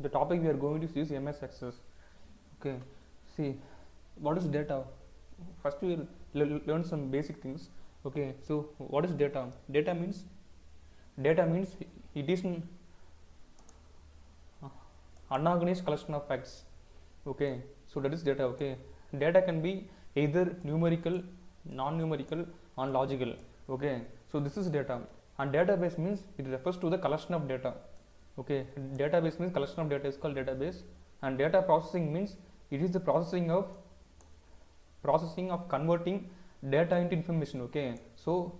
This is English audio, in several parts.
the topic we are going to see is MS Access. Okay, see what is data. First we will learn some basic things. Okay, so what is data? Data means it is an unorganized collection of facts. Okay, so that is data. Okay, data can be either numerical, non-numerical, or logical. Okay, so this is data, and database means it refers to the collection of data. Okay, database means collection of data is called database, and data processing means it is the processing of converting data into information. Okay, so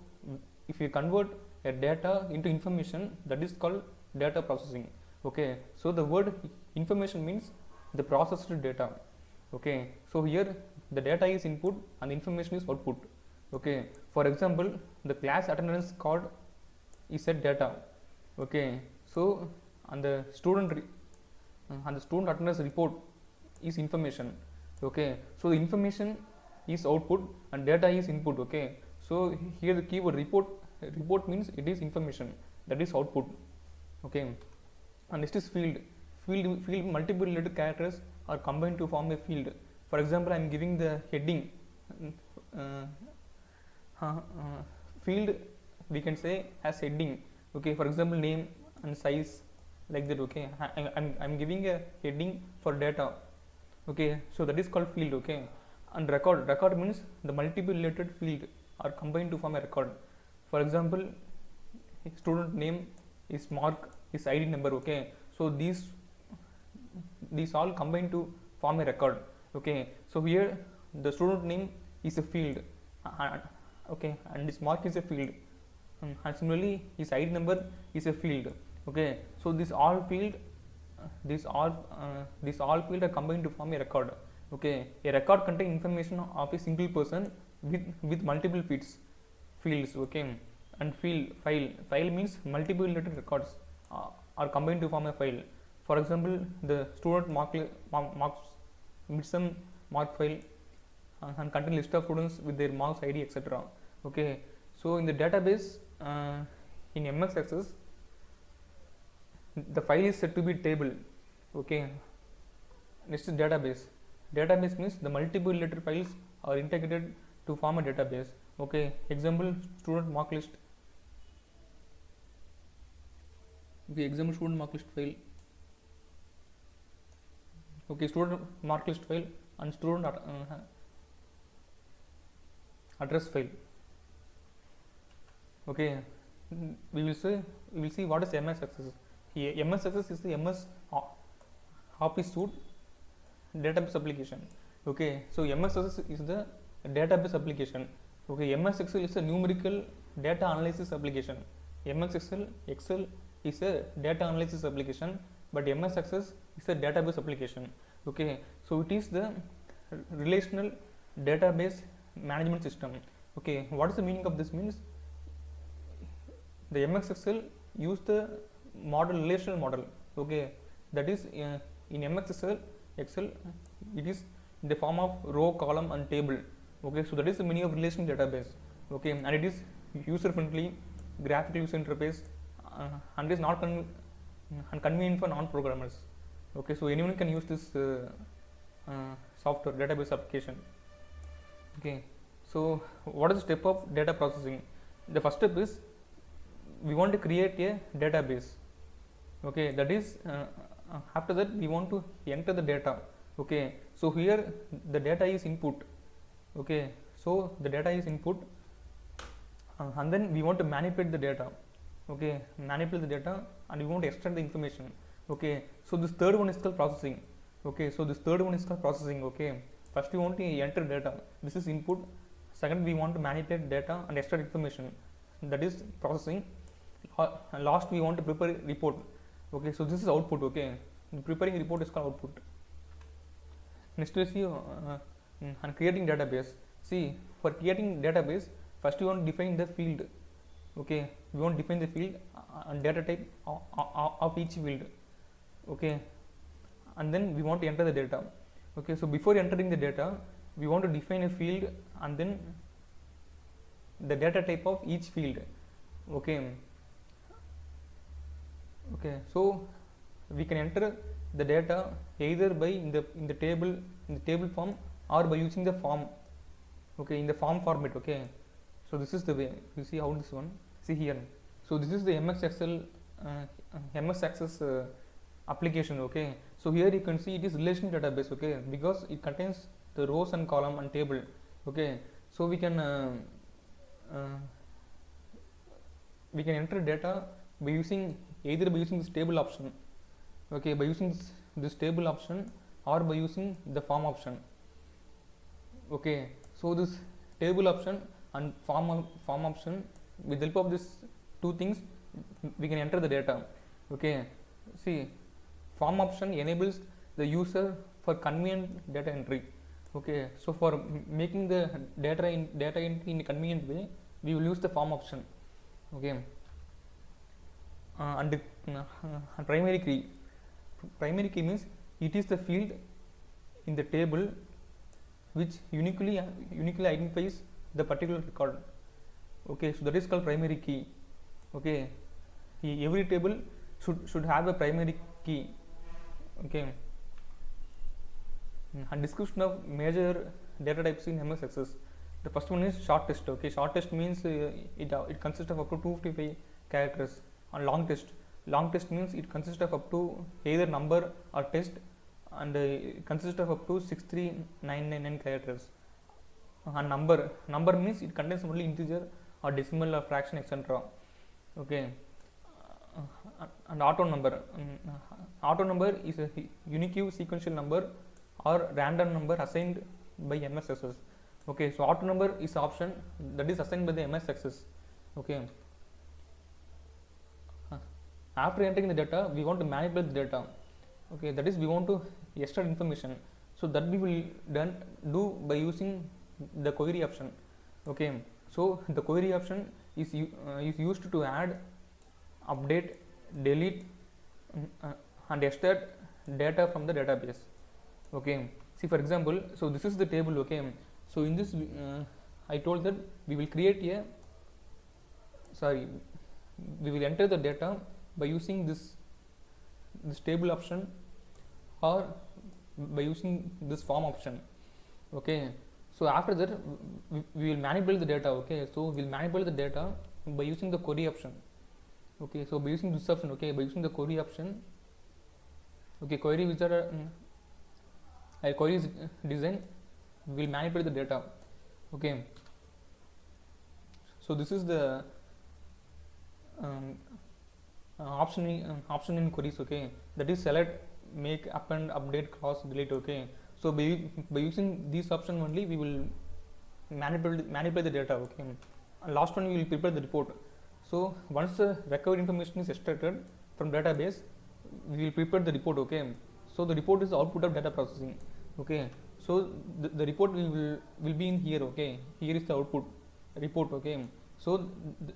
if you convert a data into information, that is called data processing. Okay, so the word information means the processed data. Okay, so here the data is input and the information is output. Okay, for example, the class attendance card is a data. Okay, so and the student attendance report is information. Okay, so the information is output and data is input. Okay, so here the keyword report means it is information, that is output. Okay, and next is field multiple related characters are combined to form a field. For example, I am giving the heading field, we can say as heading. Okay, for example, name and size, like that. Okay, I'm giving a heading for data. Okay, so that is called field. Okay, and record means the multiple related field are combined to form a record. For example, student name is Mark, is ID number. Okay, so these all combine to form a record. Okay, so here the student name is a field, okay, and this Mark is a field, and similarly his ID number is a field. Okay, so these all field are combined to form a record. Okay, a record contains information of a single person with multiple fields. Okay, and file means multiple related records are combined to form a file. For example, the student marks midsum mark file and contain list of students with their marks ID, etc. Okay, so in the database in MS Access, the file is said to be table. Okay, next is database. Database means the multiple related files are integrated to form a database. Okay, example, student mark list. Okay, example, student mark list file. Okay, student mark list file and student address file. Okay, we will see what is MS Access. Here, MS Access is the MS Office suite database application. Okay, so MS Access is the database application. Okay, MS Excel is a numerical data analysis application. MS Excel is a data analysis application, but MS Access is a database application. Okay, so it is the relational database management system. Okay, what is the meaning of this? Means the MS Excel use the relational model. Okay, that is in MS Excel it is in the form of row, column, and table. Okay, so that is the meaning of relational database. Okay, and it is user friendly, graphical user interface, and is not convenient for non-programmers. Okay, so anyone can use this software database application. Okay, so what is the step of data processing? The first step is we want to create a database. Okay, that is after that we want to enter the data. Okay, so here the data is input. Okay, so the data is input, and then we want to manipulate the data. Okay, manipulate the data, and we want to extract the information. Okay, so this third one is called processing. Okay, so this third one is called processing. Okay, first we want to enter data, this is input. Second, we want to manipulate data and extract information, that is processing. Last, we want to prepare a report. Okay, so this is output. Okay, the preparing report is called output. Next we see and creating database. See, for creating database, first we want to define the field. Okay, we want to define the field and data type of each field. Okay, and then we want to enter the data. Okay, so before entering the data, we want to define a field and then the data type of each field. Okay, so we can enter the data either by in the table form or by using the form, okay, in the form format, okay. So this is the way you see how this one, see here. So this is the MS Excel MS Access application, okay. So here you can see it is relational database, okay, because it contains the rows and column and table, okay. So we can enter data by using either by using this table option, okay, by using this table option or by using the form option, okay. So this table option and form option, with the help of this two things we can enter the data, okay. See, form option enables the user for convenient data entry, okay. So for making the data entry in a convenient way, we will use the form option, okay. And primary key means it is the field in the table which uniquely identifies the particular record, okay. So that is called primary key, okay. Every table should have a primary key, okay. And description of major data types in MS Access. The first one is short text, okay. Short text means it consists of up to 255 characters. And long text means it consists of up to either number or text, and it consists of up to 63999 characters. And number means it contains only integer or decimal or fraction, etc., okay. And auto number is a unique sequential number or random number assigned by MS Access, okay. So auto number is option that is assigned by the MS Access, okay. After entering the data, we want to manipulate the data, okay. That is, we want to extract information, so that we will do by using the query option, okay. So the query option is used to add, update, delete, and extract data from the database, okay. See, for example, so this is the table, okay. So in this I told that we will enter the data by using this table option or by using this form option, okay. So after that we will manipulate the data, okay. So we will manipulate the data by using the query option, okay. So by using this option, okay, by using the query option, okay, query wizard, query design, we will manipulate the data, okay. So this is the option in queries, okay. That is select, make, append, update, cross, delete, okay. So by using this option only, we will manipulate the data, okay. And last one, we will prepare the report. So once the recovered information is extracted from database, we will prepare the report, okay. So the report is the output of data processing, okay. So the report will be in here, okay. Here is the output report, okay. So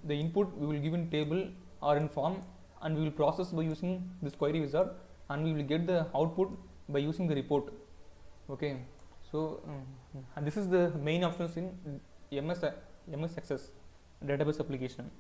the input we will give in table or in form, and we will process by using this query wizard, and we will get the output by using the report, okay. So and this is the main options in MS Access database application.